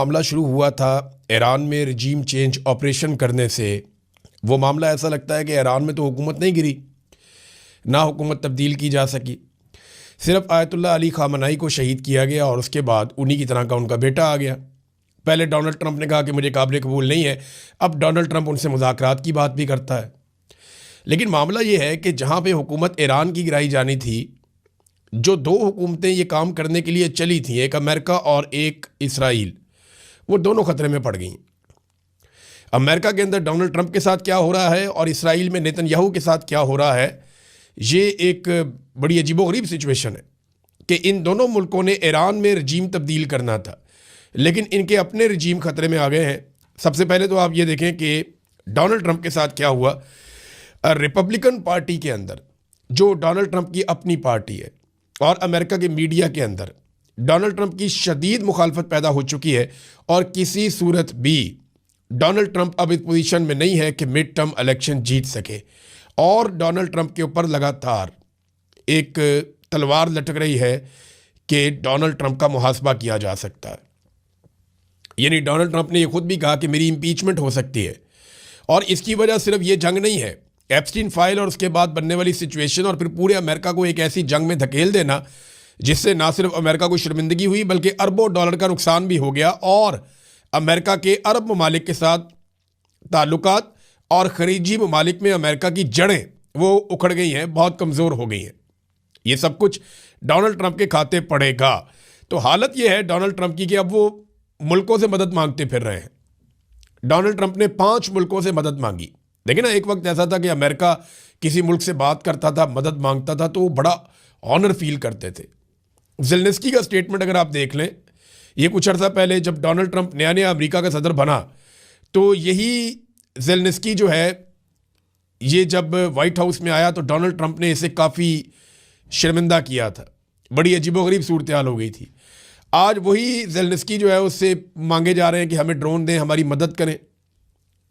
मामला शुरू हुआ था ईरान में रजीम चेंज ऑपरेशन करने से। वो मामला ऐसा लगता है कि ईरान में तो हुकूमत नहीं गिरी, ना हुकूमत तब्दील की जा सकी, सिर्फ आयतुल्लाह अली खामनाई को शहीद किया गया और उसके बाद उन्हीं की तरह का उनका बेटा आ गया। पहले डोनाल्ड ट्रंप ने कहा कि मुझे काबिल कबूल नहीं है, अब डोनाल्ड ट्रंप उनसे मुज़ाकरात की बात भी करता है। लेकिन मामला ये है कि जहाँ पे हुकूमत ईरान की गिराई जानी थी, जो दो हुकूमतें ये काम करने के लिए चली थीं, एक अमेरिका और एक इसराइल, वो दोनों ख़तरे में पड़ गई। अमेरिका के अंदर डोनाल्ड ट्रंप के साथ क्या हो रहा है और इसराइल में नेतन्याहू के साथ क्या हो रहा है, ये एक बड़ी अजीबोगरीब सिचुएशन है कि इन दोनों मुल्कों ने ईरान में रजीम तब्दील करना था, लेकिन इनके अपने रजीम ख़तरे में आ गए हैं। सबसे पहले तो आप ये देखें कि डोनाल्ड ट्रंप के साथ क्या हुआ। रिपब्लिकन पार्टी के अंदर, जो डोनाल्ड ट्रंप की अपनी पार्टी है, और अमेरिका के मीडिया के अंदर डोनाल्ड ट्रंप की शदीद मुखालफत पैदा हो चुकी है और किसी सूरत भी डोनाल्ड ट्रंप अब इस पोजीशन में नहीं है कि मिड टर्म इलेक्शन जीत सके। और डोनाल्ड ट्रंप के ऊपर लगातार एक तलवार लटक रही है कि डोनाल्ड ट्रंप का मुहासबा किया जा सकता है। यानी डोनाल्ड ट्रंप ने ये खुद भी कहा कि मेरी इम्पीचमेंट हो सकती है, और इसकी वजह सिर्फ ये जंग नहीं है, एप्स्टीन फाइल और उसके बाद बनने वाली सिचुएशन, और फिर पूरे अमेरिका को एक ऐसी जंग में धकेल देना जिससे ना सिर्फ अमेरिका को शर्मिंदगी हुई बल्कि अरबों डॉलर का नुकसान भी हो गया, और अमेरिका के अरब ममालिक के साथ ताल्लुकात और खलीजी ममालिक में अमेरिका की जड़ें वो उखड़ गई हैं, बहुत कमज़ोर हो गई हैं। ये सब कुछ डोनाल्ड ट्रंप के खाते पड़ेगा। तो हालत ये है डोनाल्ड ट्रंप की कि अब वो मुल्कों से मदद मांगते फिर रहे हैं। डोनाल्ड ट्रंप ने 5 मुल्कों से मदद मांगी। देखिए ना, एक वक्त ऐसा था कि अमेरिका किसी मुल्क से बात करता था, मदद मांगता था, तो वो बड़ा ऑनर फील करते थे। ज़ेलेंस्की का स्टेटमेंट अगर आप देख लें, ये कुछ अर्सा पहले जब डोनाल्ड ट्रंप नया नया अमेरिका का सदर बना, तो यही ज़ेलेंस्की जो है, ये जब वाइट हाउस में आया तो डोनाल्ड ट्रंप ने इसे काफ़ी शर्मिंदा किया था। बड़ी अजीबोगरीब सूरत हाल हो गई थी। आज वही ज़ेलेंस्की जो है उससे मांगे जा रहे हैं कि हमें ड्रोन दें, हमारी मदद करें,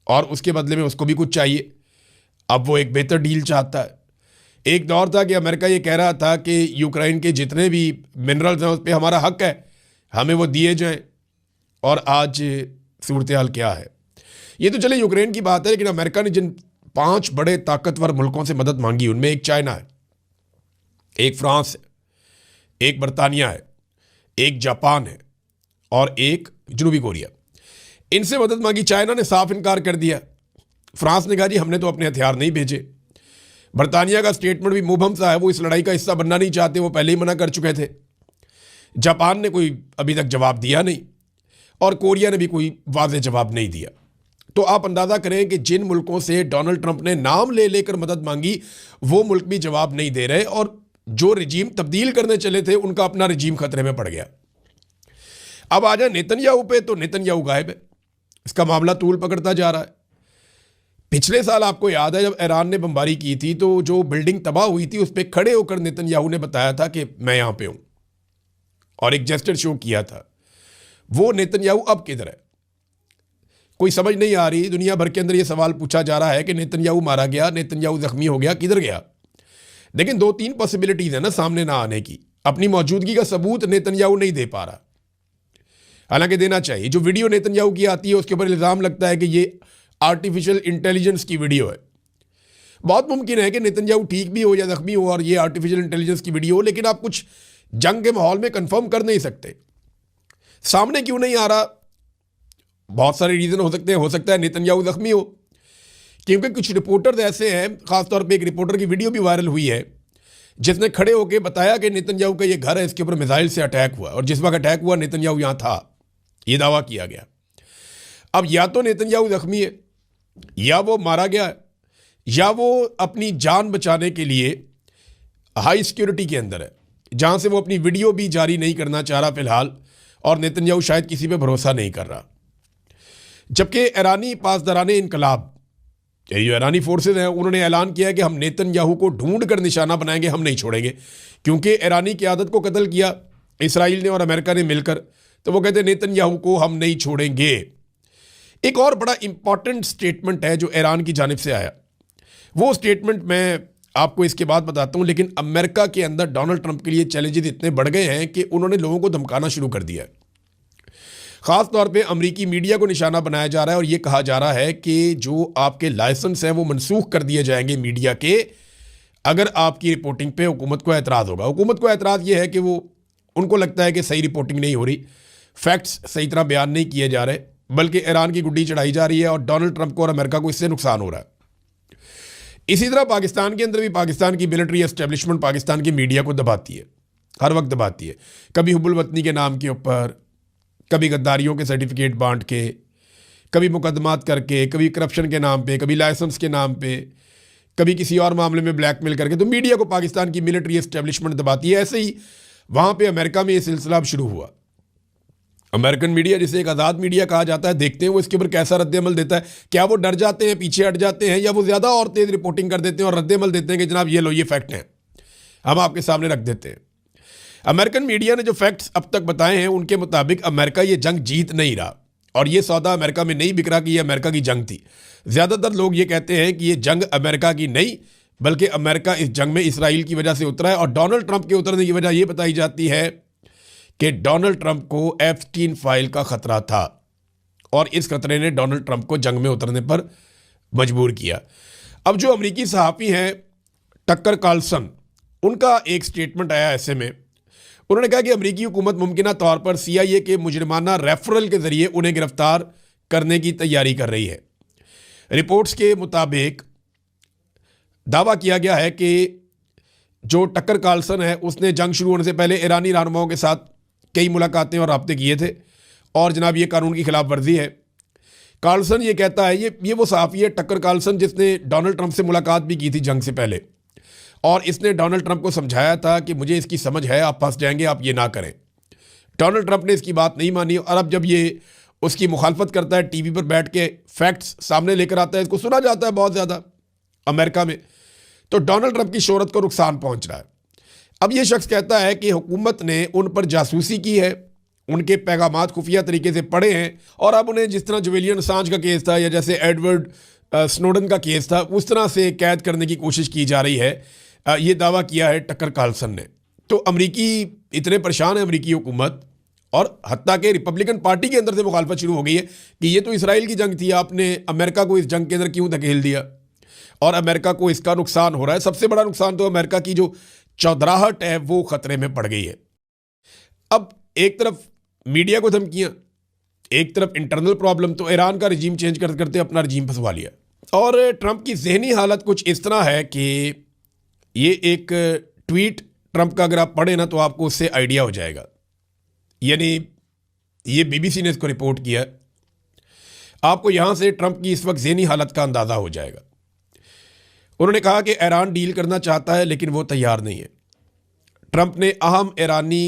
और उसके बदले में उसको भी कुछ चाहिए। अब वो एक बेहतर डील चाहता है। एक दौर था कि अमेरिका ये कह रहा था कि यूक्रेन के जितने भी मिनरल्स हैं उस पर हमारा हक है, हमें वो दिए जाएं, और आज सूरत हाल क्या है। ये तो चले यूक्रेन की बात है, लेकिन अमेरिका ने जिन 5 बड़े ताकतवर मुल्कों से मदद मांगी, उनमें एक चाइना है, एक फ्रांस है, एक बरतानिया है, एक जापान है और एक जनूबी कोरिया। इनसे मदद मांगी, चाइना ने साफ इनकार कर दिया। फ्रांस ने कहा जी हमने तो अपने हथियार नहीं भेजे। बरतानिया का स्टेटमेंट भी मुबहम सा है, वो इस लड़ाई का हिस्सा बनना नहीं चाहते, वो पहले ही मना कर चुके थे। जापान ने कोई अभी तक जवाब दिया नहीं, और कोरिया ने भी कोई वाज़ेह जवाब नहीं दिया। तो आप अंदाज़ा करें कि जिन मुल्कों से डोनाल्ड ट्रंप ने नाम ले लेकर मदद मांगी, वो मुल्क भी जवाब नहीं दे रहे, और जो रजीम तब्दील करने चले थे उनका अपना रजीम खतरे में पड़ गया। अब आ जाए नेतन्याहू पे, तो नेतन्याहू गायब है, इसका मामला तूल पकड़ता जा रहा है। पिछले साल आपको याद है जब ईरान ने बमबारी की थी, तो जो बिल्डिंग तबाह हुई थी उस पर खड़े होकर नेतन्याहू ने बताया था कि मैं यहां पे हूं, और एक जेस्चर शो किया था। वो नेतन्याहू अब किधर है, कोई समझ नहीं आ रही। दुनिया भर के अंदर ये सवाल पूछा जा रहा है कि नेतन्याहू मारा गया, नेतन्याहू जख्मी हो गया, किधर गया। लेकिन 2-3 पॉसिबिलिटीज है ना सामने ना आने की। अपनी मौजूदगी का सबूत नेतन्याहू नहीं दे पा रहा, हालांकि देना चाहिए। जो वीडियो नेतन्याहू की आती है उसके ऊपर इल्ज़ाम लगता है कि ये आर्टिफिशियल इंटेलिजेंस की वीडियो है। बहुत मुमकिन है कि नेतन्याहू ठीक भी हो या जख्मी हो और ये आर्टिफिशियल इंटेलिजेंस की वीडियो हो, लेकिन आप कुछ जंग के माहौल में कंफर्म कर नहीं सकते। सामने क्यों नहीं आ रहा? बहुत सारे रीज़न हो सकते हैं। हो सकता है नेतन्याहू जख्मी हो, क्योंकि कुछ रिपोर्टर्स ऐसे हैं, खासतौर पे एक रिपोर्टर की वीडियो भी वायरल हुई है जिसने खड़े होकर बताया कि नेतन्याहू का ये घर है, इसके ऊपर मिसाइल से अटैक हुआ, और जिस वक्त अटैक हुआ नेतन्याहू यहाँ था, ये दावा किया गया। अब या तो नेतन्याहू जख्मी है, या वो मारा गया है, या वो अपनी जान बचाने के लिए हाई सिक्योरिटी के अंदर है, जहाँ से वो अपनी वीडियो भी जारी नहीं करना चाह रहा फिलहाल, और नेतन्याहू शायद किसी पे भरोसा नहीं कर रहा। जबकि ईरानी पासदाराने इनकलाब, जो ईरानी फोर्सेज हैं, उन्होंने ऐलान किया है कि हम नेतन्याहू को ढूंढ कर निशाना बनाएंगे, हम नहीं छोड़ेंगे, क्योंकि ईरानी क़यादत को कत्ल किया इसराइल ने और अमेरिका ने मिलकर, तो वो कहते हैं नेतन्याहू को हम नहीं छोड़ेंगे। एक और बड़ा इंपॉर्टेंट स्टेटमेंट है जो ईरान की जानिब से आया, वो स्टेटमेंट मैं आपको इसके बाद बताता हूँ। लेकिन अमेरिका के अंदर डोनाल्ड ट्रंप के लिए चैलेंजेस इतने बढ़ गए हैं कि उन्होंने लोगों को धमकाना शुरू कर दिया है। ख़ास तौर पे अमेरिकी मीडिया को निशाना बनाया जा रहा है और ये कहा जा रहा है कि जो आपके लाइसेंस हैं वो मनसूख कर दिए जाएंगे मीडिया के, अगर आपकी रिपोर्टिंग पे हुकूमत को एतराज़ होगा। हुकूमत को एतराज़ ये है कि वो उनको लगता है कि सही रिपोर्टिंग नहीं हो रही, फैक्ट्स सही तरह बयान नहीं किए जा रहे, बल्कि ईरान की गुड्डी चढ़ाई जा रही है और डोनाल्ड ट्रंप को और अमेरिका को इससे नुकसान हो रहा है। इसी तरह पाकिस्तान के अंदर भी पाकिस्तान की मिलिट्री एस्टेब्लिशमेंट पाकिस्तान की मीडिया को दबाती है, हर वक्त दबाती है, कभी हुब्बुल वतनी के नाम के ऊपर, कभी गद्दारियों के सर्टिफिकेट बांट के, कभी मुकदमात करके, कभी करप्शन के नाम पे, कभी लाइसेंस के नाम पे, कभी किसी और मामले में ब्लैकमेल करके। तो मीडिया को पाकिस्तान की मिलिट्री एस्टेब्लिशमेंट दबाती है। ऐसे ही वहाँ पे अमेरिका में ये सिलसिला अब शुरू हुआ। अमेरिकन मीडिया, जिसे एक आज़ाद मीडिया कहा जाता है, देखते हैं वो इसके ऊपर कैसा रद्द-ए-अमल देता है। क्या वो डर जाते हैं, पीछे हट जाते हैं, या वो ज़्यादा और तेज़ रिपोर्टिंग कर देते हैं और रद्द-ए-अमल देते हैं कि जनाब ये लो, ये फैक्ट हैं, हम आपके सामने रख देते हैं। अमेरिकन मीडिया ने जो फैक्ट्स अब तक बताए हैं उनके मुताबिक अमेरिका ये जंग जीत नहीं रहा और ये सौदा अमेरिका में नहीं बिक रहा कि ये अमेरिका की जंग थी। ज़्यादातर लोग ये कहते हैं कि ये जंग अमेरिका की नहीं, बल्कि अमेरिका इस जंग में इसराइल की वजह से उतरा है। और डोनाल्ड ट्रंप के उतरने की वजह ये बताई जाती है कि डोनाल्ड ट्रंप को एप्स्टीन फाइल का खतरा था और इस खतरे ने डोनाल्ड ट्रंप को जंग में उतरने पर मजबूर किया। अब जो अमेरिकी सहाफ़ी हैं टक्कर कार्लसन, उनका एक स्टेटमेंट आया ऐसे में, उन्होंने कहा कि अमेरिकी हुकूमत मुमकिना तौर पर CIA के मुजरिमाना रेफरल के ज़रिए उन्हें गिरफ्तार करने की तैयारी कर रही है। रिपोर्ट्स के मुताबिक दावा किया गया है कि जो टक्कर कार्लसन है उसने जंग शुरू होने से पहले ईरानी रहनुमाओं के साथ कई मुलाकातें और राब्ते किए थे और जनाब ये कानून की खिलाफ वर्जी है। कार्लसन ये कहता है, ये वो सहाफ़ी है टक्कर कार्लसन जिसने डोनाल्ड ट्रंप से मुलाकात भी की थी जंग से पहले, और इसने डोनाल्ड ट्रंप को समझाया था कि मुझे इसकी समझ है, आप फंस जाएंगे, आप ये ना करें। डोनाल्ड ट्रंप ने इसकी बात नहीं मानी और अब जब ये उसकी मुखालफत करता है, टीवी पर बैठ के फैक्ट्स सामने लेकर आता है, इसको सुना जाता है बहुत ज़्यादा अमेरिका में, तो डोनाल्ड ट्रंप की शोहरत को नुकसान पहुंच रहा है। अब ये शख्स कहता है कि हुकूमत ने उन पर जासूसी की है, उनके पैगामात खुफिया तरीके से पढ़े हैं और अब उन्हें जिस तरह जुलियन असांज का केस था या जैसे एडवर्ड स्नोडन का केस था उस तरह से कैद करने की कोशिश की जा रही है। ये दावा किया है टक्कर कार्लसन ने। तो अमरीकी इतने परेशान है, अमरीकी हुकूमत, और हत्ता के रिपब्लिकन पार्टी के अंदर से मुखालफत शुरू हो गई है कि ये तो इसराइल की जंग थी, आपने अमेरिका को इस जंग के अंदर क्यों धकेल दिया और अमेरिका को इसका नुकसान हो रहा है। सबसे बड़ा नुकसान तो अमेरिका की जो चौधराहट है वो खतरे में पड़ गई है। अब एक तरफ मीडिया को धमकियां, एक तरफ इंटरनल प्रॉब्लम, तो ईरान का रजीम चेंज करते करते अपना रजीम फंसवा लिया। और ट्रंप की जहनी हालत कुछ इस तरह है कि ये एक ट्वीट ट्रंप का अगर आप पढ़े ना तो आपको उससे आइडिया हो जाएगा। यानी ये BBC ने इसको रिपोर्ट किया, आपको यहाँ से ट्रंप की इस वक्त जहनी हालत का अंदाज़ा हो जाएगा। उन्होंने कहा कि ईरान डील करना चाहता है लेकिन वो तैयार नहीं है। ट्रंप ने अहम ईरानी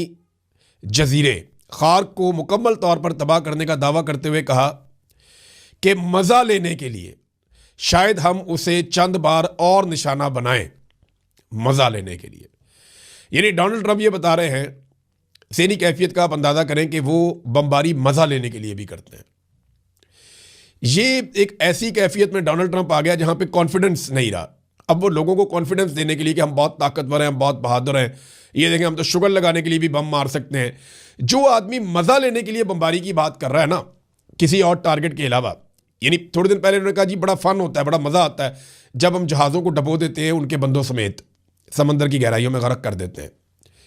जजीरे खार्क को मुकम्मल तौर पर तबाह करने का दावा करते हुए कहा कि मज़ा लेने के लिए शायद हम उसे चंद बार और निशाना बनाएं, मज़ा लेने के लिए। यानी डोनाल्ड ट्रंप ये बता रहे हैं, सेनी कैफियत का आप अंदाज़ा करें कि वो बमबारी मज़ा लेने के लिए भी करते हैं। ये एक ऐसी कैफियत में डोनाल्ड ट्रंप आ गया जहाँ पे कॉन्फिडेंस नहीं रहा। अब वो लोगों को कॉन्फिडेंस देने के लिए कि हम बहुत ताकतवर हैं, हम बहुत बहादुर हैं, ये देखें हम तो शुगर लगाने के लिए भी बम मार सकते हैं। जो आदमी मज़ा लेने के लिए बमबारी की बात कर रहा है ना, किसी और टारगेट के अलावा, यानी थोड़े दिन पहले उन्होंने कहा जी बड़ा फन होता है, बड़ा मज़ा आता है जब हम जहाज़ों को डबो देते हैं, उनके बंदों समेत समंदर की गहराइयों में गर्क कर देते हैं,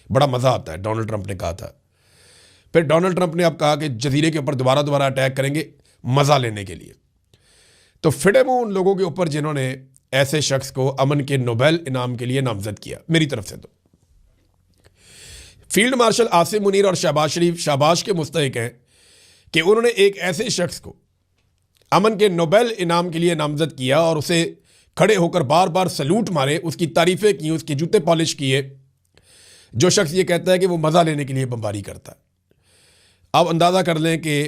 बड़ा मज़ा आता है, डोनाल्ड ट्रंप ने कहा था। फिर डोनाल्ड ट्रंप ने अब कहा कि जजीरे के ऊपर दोबारा अटैक करेंगे मज़ा लेने के लिए। तो फिडे मुंह उन लोगों के ऊपर जिन्होंने ऐसे शख्स को अमन के नोबेल इनाम के लिए नामजद किया। मेरी तरफ से तो फील्ड मार्शल आसिम मुनीर और शहबाज शरीफ शाबाश के मुस्तहिक हैं कि उन्होंने एक ऐसे शख्स को अमन के नोबेल इनाम के लिए नामजद किया और उसे खड़े होकर बार बार सल्यूट मारे, उसकी तारीफ़ें की, उसके जूते पॉलिश किए। जो शख्स ये कहता है कि वो मज़ा लेने के लिए बमबारी करता है। अब अंदाज़ा कर लें कि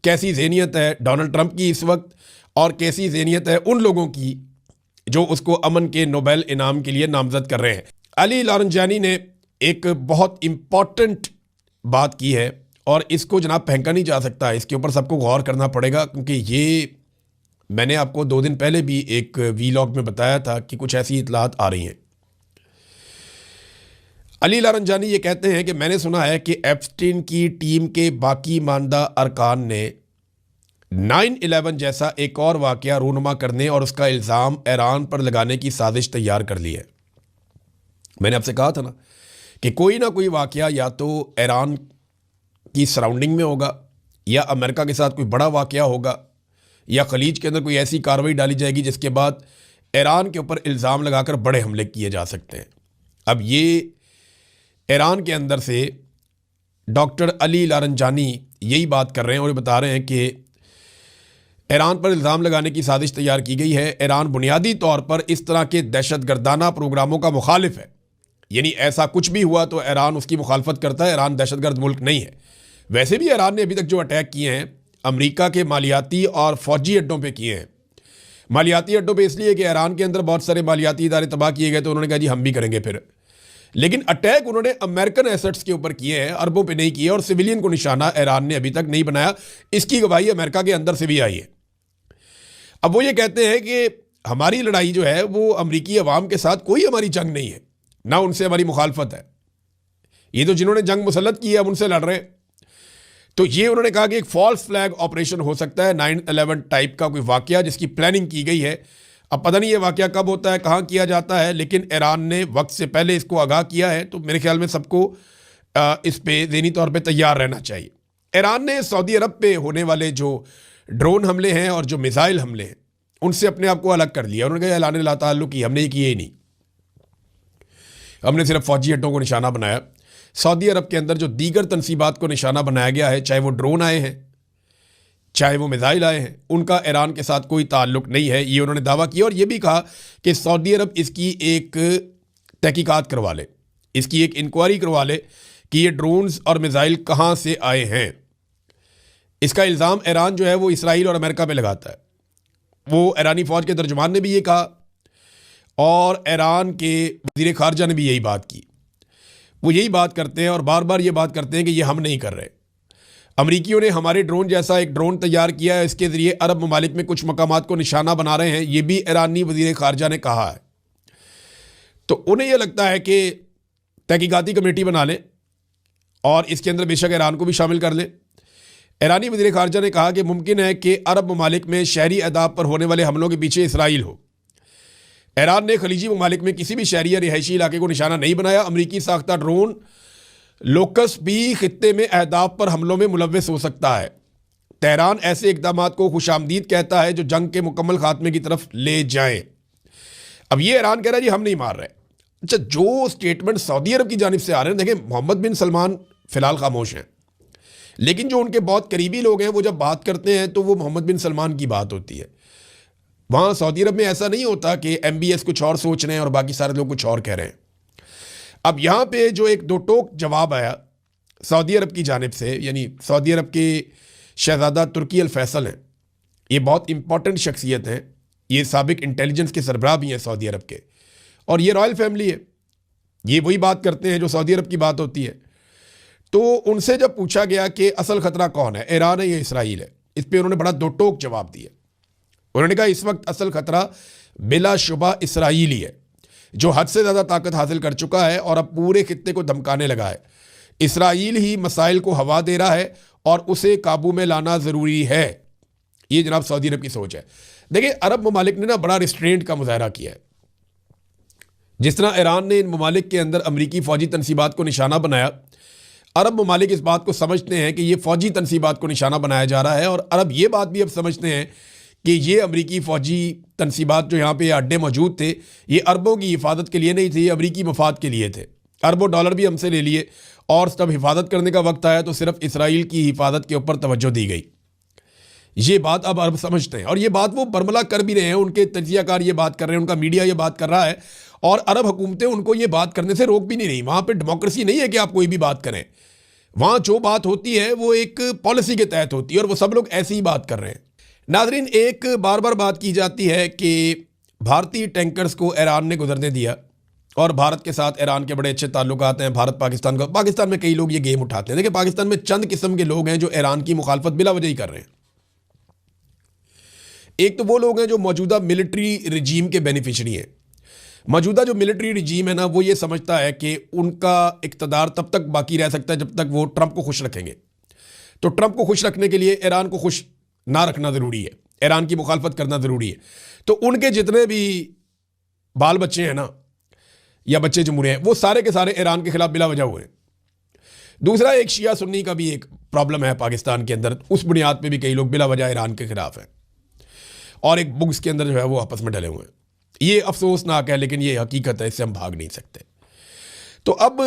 कैसी ज़हनियत है डोनाल्ड ट्रंप की इस वक्त और कैसी ज़हनियत है उन लोगों की जो उसको अमन के नोबेल इनाम के लिए नामजद कर रहे हैं। अली लारंजानी ने एक बहुत इम्पॉर्टेंट बात की है और इसको जनाब फेंका नहीं जा सकता, इसके ऊपर सबको गौर करना पड़ेगा, क्योंकि ये मैंने आपको 2 दिन पहले भी एक वीलॉग में बताया था कि कुछ ऐसी इतलात आ रही हैं। अली लारंजानी ये कहते हैं कि मैंने सुना है कि एप्स्टीन की टीम के बाकी मानदा अरकान ने 9/11 जैसा एक और वाकया रूनुमा करने और उसका इल्ज़ाम ईरान पर लगाने की साजिश तैयार कर ली है। मैंने आपसे कहा था ना कि कोई ना कोई वाकया या तो ईरान की सराउंडिंग में होगा, या अमेरिका के साथ कोई बड़ा वाकया होगा, या खलीज के अंदर कोई ऐसी कार्रवाई डाली जाएगी जिसके बाद ईरान के ऊपर इल्ज़ाम लगाकर बड़े हमले किए जा सकते हैं। अब ये ईरान के अंदर से डॉक्टर अली लारंजानी यही बात कर रहे हैं और ये बता रहे हैं कि ईरान पर इल्ज़ाम लगाने की साजिश तैयार की गई है। ईरान बुनियादी तौर पर इस तरह के दहशतगर्दाना प्रोग्रामों का मुखालिफ है, यानी ऐसा कुछ भी हुआ तो ईरान उसकी मुखालफत करता है। ईरान दहशतगर्द मुल्क नहीं है। वैसे भी ईरान ने अभी तक जो अटैक किए हैं अमेरिका के मालियाती और फौजी अड्डों पे किए हैं। मालियाती अड्डों पे इसलिए कि ईरान के अंदर बहुत सारे मालियाती इदारे तबाह किए गए, तो उन्होंने कहा जी हम भी करेंगे फिर। लेकिन अटैक उन्होंने अमेरिकन एसेट्स के ऊपर किए हैं, अरबों पे नहीं किए, और सिविलियन को निशाना ईरान ने अभी तक नहीं बनाया। इसकी गवाही अमेरिका के अंदर से भी आई है। अब वो ये कहते हैं कि हमारी लड़ाई जो है वो अमरीकी अवाम के साथ कोई हमारी जंग नहीं है, ना उनसे हमारी मुखालफत है। ये तो जिन्होंने जंग मुसल्लत की है हम उनसे लड़ रहे हैं। तो ये उन्होंने कहा कि एक फॉल्स फ्लैग ऑपरेशन हो सकता है, 9/11 टाइप का कोई वाकया जिसकी प्लानिंग की गई है। अब पता नहीं ये वाकया कब होता है, कहाँ किया जाता है, लेकिन ईरान ने वक्त से पहले इसको आगाह किया है। तो मेरे ख्याल में सबको इस पे ज़हनी तौर पे तैयार रहना चाहिए। ईरान ने सऊदी अरब पे होने वाले जो ड्रोन हमले हैं और जो मिसाइल हमले हैं उनसे अपने आप को अलग कर लिया। उन्होंने कहा ऐलान ला ताल्लुक की हमने किए ही नहीं, हमने सिर्फ फौजी अड्डों को निशाना बनाया। सऊदी अरब के अंदर जो दीगर तनसीबात को निशाना बनाया गया है, चाहे वो ड्रोन आए हैं चाहे वो मिसाइल आए हैं, उनका ईरान के साथ कोई ताल्लुक नहीं है, ये उन्होंने दावा किया। और ये भी कहा कि सऊदी अरब इसकी एक तहकीकात करवा ले, इसकी एक इंक्वायरी करवा ले कि ये ड्रोन्स और मिसाइल कहाँ से आए हैं। इसका इल्ज़ाम ईरान जो है वो इसराइल और अमेरिका पे लगाता है। वो ईरानी फ़ौज के तर्जुमान ने भी ये कहा और ईरान के वज़ीर ख़ारजा ने भी यही बात की। वो यही बात करते हैं और बार बार ये बात करते हैं कि ये हम नहीं कर रहे। अमरीकियों ने हमारे ड्रोन जैसा एक ड्रोन तैयार किया है, इसके ज़रिए अरब ममालिक में कुछ मकामात को निशाना बना रहे हैं, ये भी ईरानी वज़ीर ख़ारजा ने कहा है। तो उन्हें यह लगता है कि तहकीकाती कमेटी बना लें और इसके अंदर बेशक ईरान को भी शामिल कर लें। ईरानी वज़ीर ख़ारजा ने कहा कि मुमकिन है कि अरब ममालिक में शहरी अहदाफ पर होने वाले हमलों के पीछे इसराइल हो। ईरान ने खलीजी ममालिक में किसी भी शहरी या रिहायशी इलाके को निशाना नहीं बनाया। अमरीकी साख्ता ड्रोन लोकस भी खित्ते में अहदाफ पर हमलों में मुलव्वस हो सकता है। तेहरान ऐसे इक़दाम को खुशामदीद कहता है जो जंग के मुकम्मल खात्मे की तरफ ले जाएं। अब ये ईरान कह रहा है जी हम नहीं मार रहे। अच्छा, जो स्टेटमेंट सऊदी अरब की जानिब से आ रहे हैं, देखें मोहम्मद बिन सलमान फ़िलहाल खामोश हैं, लेकिन जो उनके बहुत करीबी लोग हैं वो जब बात करते हैं तो वो मोहम्मद बिन सलमान की बात होती है। वहाँ सऊदी अरब में ऐसा नहीं होता कि MBS कुछ और सोच रहे हैं और बाकी सारे लोग कुछ और कह रहे हैं। अब यहाँ पे जो एक दो टोक जवाब आया सऊदी अरब की जानिब से, यानी सऊदी अरब के शहज़ादा तुर्की अल फैसल हैं, ये बहुत इंपॉर्टेंट शख्सियत हैं, ये साबिक इंटेलिजेंस के सरबराह भी हैं सऊदी अरब के, और ये रॉयल फैमिली है। ये वही बात करते हैं जो सऊदी अरब की बात होती है। तो उनसे जब पूछा गया कि असल ख़तरा कौन है, ईरान है या इसराइल है, इस पर उन्होंने बड़ा दो टोक जवाब दिया। उन्होंने कहा इस वक्त असल ख़तरा बिलाशुबा इसराइल ही है, जो हद से ज़्यादा ताकत हासिल कर चुका है और अब पूरे खित्ते को धमकाने लगा है। इसराइल ही मसाइल को हवा दे रहा है और उसे काबू में लाना ज़रूरी है। ये जनाब सऊदी अरब की सोच है। देखिए, अरब ममालिक ने ना बड़ा रिस्ट्रेंट का मुजाहरा किया है। जिस तरह ईरान ने इन ममालिक के अंदर अमरीकी फ़ौजी तनसीबात को निशाना बनाया, अरब ममालिक इस बात को समझते हैं कि ये फ़ौजी तनसीबात को निशाना बनाया जा रहा है, और अरब ये बात भी अब समझते हैं कि ये अमरीकी फ़ौजी तनसीबात जो यहाँ पे अड्डे मौजूद थे, ये अरबों की हिफाजत के लिए नहीं थे, ये अमरीकी मफाद के लिए थे। अरबों डॉलर भी हमसे ले लिए और जब हिफाजत करने का वक्त आया तो सिर्फ इसराइल की हिफाजत के ऊपर तवज्जो दी गई। ये बात अब अरब समझते हैं और ये बात वो बरमला कर भी रहे हैं। उनके तजियाकार ये बात कर रहे हैं, उनका मीडिया ये बात कर रहा है, और अरब हुकूमतें उनको ये बात करने से रोक भी नहीं रही। वहाँ पर डेमोक्रेसी नहीं है कि आप कोई भी बात करें। वहाँ जो बात होती है वो एक पॉलिसी के तहत होती है, और वो सब लोग ऐसी ही बात कर रहे हैं। नाज़रीन, एक बार बार बात की जाती है कि भारतीय टैंकर्स को ईरान ने गुजरने दिया और भारत के साथ ईरान के बड़े अच्छे ताल्लुकात हैं। भारत पाकिस्तान का, पाकिस्तान में कई लोग ये गेम उठाते हैं। देखिए, पाकिस्तान में चंद किस्म के लोग हैं जो ईरान की मुखालफत बिला वजह ही कर रहे हैं। एक तो वो लोग हैं जो मौजूदा मिलिट्री रजीम के बेनिफिशरी हैं, मौजूदा जो मिलिट्री रिजीम है ना, वो ये समझता है कि उनका इक़्तिदार तब तक बाकी रह सकता है जब तक वो ट्रंप को खुश रखेंगे। तो ट्रंप को खुश रखने के लिए ईरान को खुश ना रखना ज़रूरी है, ईरान की मुखालफत करना ज़रूरी है। तो उनके जितने भी बाल बच्चे हैं ना, या बच्चे जमूरे हैं, वो सारे के सारे ईरान के खिलाफ बिला वजह हुए हैं। दूसरा, एक शिया सुन्नी का भी एक प्रॉब्लम है पाकिस्तान के अंदर, उस बुनियाद पे भी कई लोग बिला वजह ईरान के खिलाफ हैं और एक बुग्स के अंदर जो है वो आपस में डले हुए हैं। ये अफसोसनाक है, लेकिन ये हकीकत है, इससे हम भाग नहीं सकते। तो अब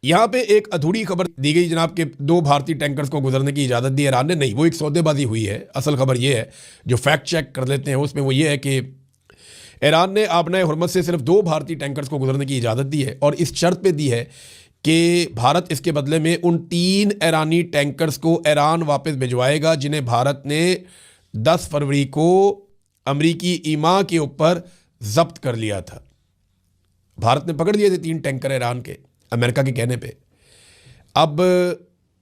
यहाँ पे एक अधूरी खबर दी गई जनाब के 2 भारतीय टैंकर्स को गुजरने की इजाज़त दी ईरान ने। नहीं, वो एक सौदेबाजी हुई है। असल खबर ये है, जो फैक्ट चेक कर लेते हैं उसमें वो ये है कि ईरान ने आबनाए हुर्मत से सिर्फ 2 भारतीय टैंकर्स को गुजरने की इजाज़त दी है और इस शर्त पे दी है कि भारत इसके बदले में उन 3 ईरानी टैंकर्स को ईरान वापस भिजवाएगा जिन्हें भारत ने 10 फरवरी को अमरीकी ईमा के ऊपर जब्त कर लिया था। भारत ने पकड़ लिए थे 3 टैंकर ईरान के, अमेरिका के कहने पे। अब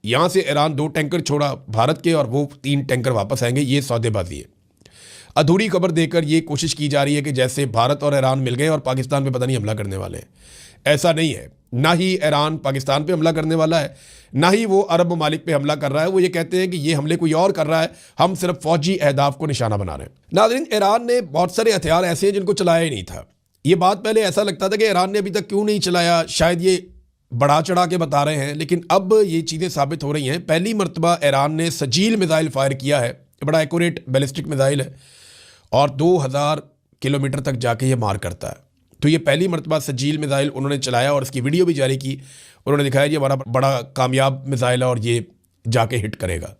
यहाँ से ईरान 2 टैंकर छोड़ा भारत के और वो 3 टैंकर वापस आएंगे। ये सौदेबाजी है। अधूरी खबर देकर ये कोशिश की जा रही है कि जैसे भारत और ईरान मिल गए और पाकिस्तान पे पता नहीं हमला करने वाले हैं। ऐसा नहीं है। ना ही ईरान पाकिस्तान पे हमला करने वाला है, ना ही वो अरब ममालिक पे हमला कर रहा है। वो ये कहते हैं कि ये हमले कोई और कर रहा है, हम सिर्फ फौजी अहदाफ को निशाना बना रहे हैं। नाज़रीन, ईरान ने बहुत सारे हथियार ऐसे हैं जिनको चलाया ही नहीं था। ये बात पहले ऐसा लगता था कि ईरान ने अभी तक क्यों नहीं चलाया, शायद ये बढ़ा चढ़ा के बता रहे हैं, लेकिन अब ये चीज़ें साबित हो रही हैं। पहली मरतबा ईरान ने सजील मिसाइल फायर किया है। बड़ा एक्यूरेट बैलिस्टिक मिसाइल है और 2000 किलोमीटर तक जाके ये मार करता है। तो ये पहली मरतबा सजील मिसाइल उन्होंने चलाया और इसकी वीडियो भी जारी की। उन्होंने दिखाया ये हमारा बड़ा कामयाब मिसाइल है और ये जाके हिट करेगा।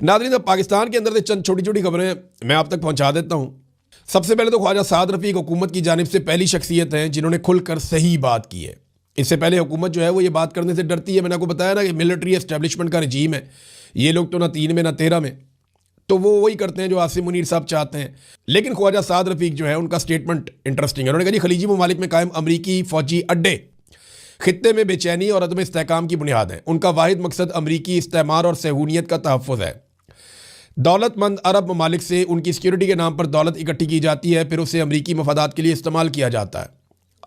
नाज़रीन, अब पाकिस्तान के अंदर से चंद छोटी छोटी खबरें मैं आप तक पहुंचा देता हूं। सबसे पहले तो ख्वाजा साद रफ़ीक हुकूमत की जानिब से पहली शख्सियत हैं जिन्होंने खुलकर सही बात की है। इससे पहले हुकूमत जो है वो ये बात करने से डरती है। मैंने आपको बताया ना कि मिलिट्री एस्टेब्लिशमेंट का रजीम है। ये लोग तो ना 3 में ना 13 में, तो वो वही करते हैं जो आसिम मुनीर साहब चाहते हैं। लेकिन ख्वाजा साद रफ़ीक जो है उनका स्टेटमेंट इंटरेस्टिंग है। उन्होंने कहा जी, खलीजी ममालिक में कायम अमरीकी फ़ौजी अड्डे खित्ते में बेचैनी और अदम इस्तेहकाम की बुनियाद है। उनका वाहिद मकसद अमरीकी इस्तेमार और सहूनियत का तहफ़्फ़ुज़ है। दौलतमंद अरब ममालिक से उनकी सिक्योरिटी के नाम पर दौलत इकट्ठी की जाती है, फिर उसे अमरीकी मफादात के लिए इस्तेमाल किया जाता है।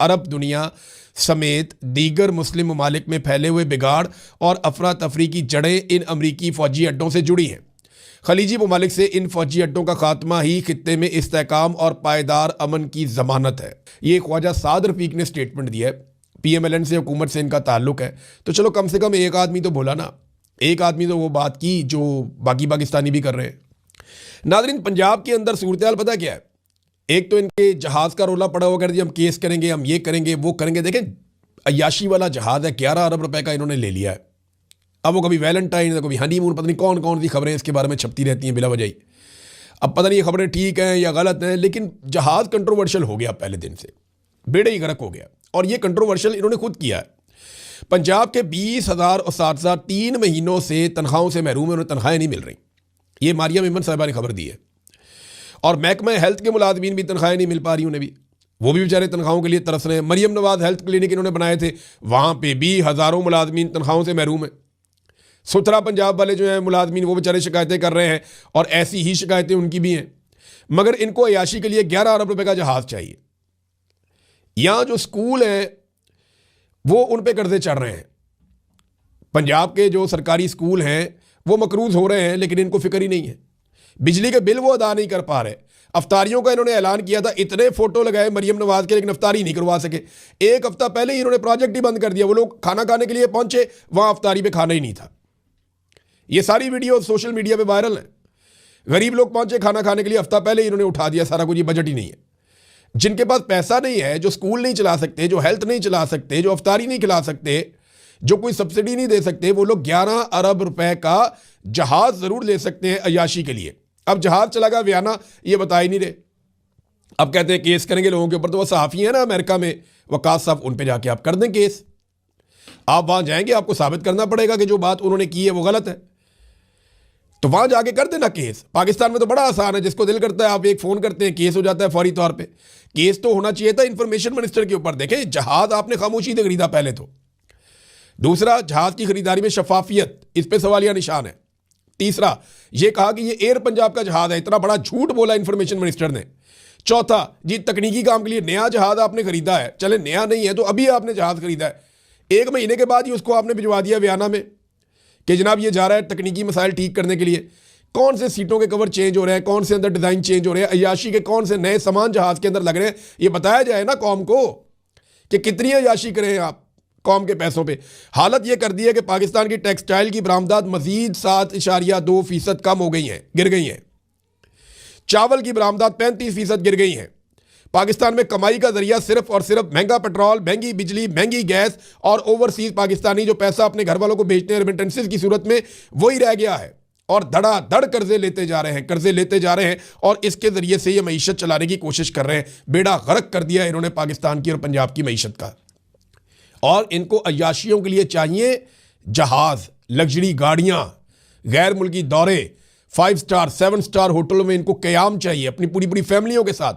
अरब दुनिया समेत दीगर मुस्लिम ममालिक में फैले हुए बिगाड़ और अफरा तफरी की जड़ें इन अमरीकी फ़ौजी अड्डों से जुड़ी हैं। खलीजी ममालिक से इन फौजी अड्डों का खात्मा ही खित्ते में इस्तेहकाम और पायदार अमन की ज़मानत है। ये ख्वाजा साद रफ़ीक ने स्टेटमेंट दिया है। PMLN से, हुकूमत से इनका ताल्लुक है। तो चलो कम से कम एक आदमी तो बोला ना, एक आदमी तो वो बात की जो बाकी पाकिस्तानी भी कर रहे हैं। नाज़रीन, पंजाब के अंदर सूरत हाल पता क्या है? एक तो इनके जहाज़ का रोला पड़ा हुआ, कर दिया हम केस करेंगे, हम ये करेंगे, वो करेंगे। देखें, अयाशी वाला जहाज़ है, 11 अरब रुपए का इन्होंने ले लिया है। अब वो कभी वैलेंटाइन, कभी हनीमून, पता नहीं कौन कौन सी खबरें इसके बारे में छपती रहती हैं बिला वजह ही। अब पता नहीं ये खबरें ठीक हैं या गलत हैं, लेकिन जहाज़ कंट्रोवर्शियल हो गया पहले दिन से, बेड़े ही गर्क हो गया। और ये कंट्रोवर्शियल इन्होंने खुद किया है। पंजाब के 20,000 उस्ताद 3 महीनों से तनख्वाहों से महरूम है, उन्हें तनख्वाहें नहीं मिल रही। ये मारियम इमन साहिबा ने खबर दी है। और महकमा हेल्थ के मुलाजमीन भी तनख्वाहें नहीं मिल पा रही उन्हें भी, वो भी बेचारे तनख्वाहों के लिए तरस रहे हैं। मरियम नवाज हेल्थ क्लिनिक इन्होंने बनाए थे, वहाँ पे भी हज़ारों मुलाजमीन तनख्वाहों से महरूम है। सुथरा पंजाब वाले जो हैं मुलाजमीन, वो बेचारे शिकायतें कर रहे हैं और ऐसी ही शिकायतें उनकी भी हैं। मगर इनको अयाशी के लिए 11 अरब रुपए का जहाज़ चाहिए। यहाँ जो स्कूल हैं वो उन पे कर्जे चढ़ रहे हैं। पंजाब के जो सरकारी स्कूल हैं वो मकरूज हो रहे हैं, लेकिन इनको फिक्र ही नहीं है। बिजली के बिल वो अदा नहीं कर पा रहे। अफ्तारियों का इन्होंने ऐलान किया था, इतने फोटो लगाए मरियम नवाज के, लेकिन अफ्तारी नहीं करवा सके। 1 हफ्ता पहले ही इन्होंने प्रोजेक्ट ही बंद कर दिया। वो लोग खाना खाने के लिए पहुंचे, वहां अफ्तारी पे खाना ही नहीं था। ये सारी वीडियो सोशल मीडिया पे वायरल है। गरीब लोग पहुंचे खाना खाने के लिए, हफ्ता पहले ही इन्होंने उठा दिया सारा कुछ। ये बजट ही नहीं है। जिनके पास पैसा नहीं है, जो स्कूल नहीं चला सकते, जो हेल्थ नहीं चला सकते, जो अफ्तारी नहीं खिला सकते, जो कोई सब्सिडी नहीं दे सकते, वो लोग 11 अरब रुपए का जहाज जरूर ले सकते हैं अयाशी के लिए। अब जहाज चला गया वियना, ये बता ही नहीं रहे। अब कहते हैं केस करेंगे लोगों के ऊपर। तो वो सहाफ़ी है ना अमेरिका में, वकास साहब, उन पे जाके आप कर दें केस। आप वहां जाएंगे, आपको साबित करना पड़ेगा कि जो बात उन्होंने की है वो गलत है, तो वहां जाके कर देना केस। पाकिस्तान में तो बड़ा आसान है, जिसको दिल करता है आप एक फ़ोन करते हैं, केस हो जाता है फौरी तौर पे। केस तो होना चाहिए था इंफॉर्मेशन मिनिस्टर के ऊपर। देखें, जहाज आपने खामोशी से खरीदा पहले तो। दूसरा, जहाज की खरीदारी में शफाफियत, इस पे सवालिया निशान है। तीसरा, ये कहा कि ये एयर पंजाब का जहाज है। इतना बड़ा झूठ बोला इंफॉर्मेशन मिनिस्टर ने। चौथा जी, तकनीकी काम के लिए नया जहाज आपने खरीदा है, चले नया नहीं है तो अभी आपने जहाज खरीदा है, 1 महीने के बाद ही उसको आपने भिजवा दिया वियना में कि जनाब ये जा रहा है तकनीकी मसाइल ठीक करने के लिए। कौन से सीटों के कवर चेंज हो रहे हैं, कौन से अंदर डिज़ाइन चेंज हो रहे हैं, अय्याशी के कौन से नए सामान जहाज के अंदर लग रहे हैं, ये बताया जाए ना कौम को कि कितनी अय्याशी करें आप कौम के पैसों पे। हालत ये कर दी है कि पाकिस्तान की टेक्सटाइल की बरामदात मजीद 7.2% कम हो गई हैं, गिर गई हैं। चावल की बरामदात 35% गिर गई हैं। पाकिस्तान में कमाई का जरिया सिर्फ और सिर्फ महंगा पेट्रोल, महंगी बिजली, महंगी गैस और ओवरसीज पाकिस्तानी जो पैसा अपने घर वालों को बेचते हैं रेमिटेंसेस की सूरत में, वही रह गया है। और धड़ाधड़ कर्जे लेते जा रहे हैं और इसके जरिए से ये मईशत चलाने की कोशिश कर रहे हैं। बेड़ा गर्क कर दिया इन्होंने पाकिस्तान की और पंजाब की मईशत का। और इनको अय्याशियों के लिए चाहिए जहाज, लग्जरी गाड़ियां, गैर मुल्की दौरे, 5 स्टार 7 स्टार होटलों में इनको क़याम चाहिए अपनी पूरी पूरी फैमिलियों के साथ।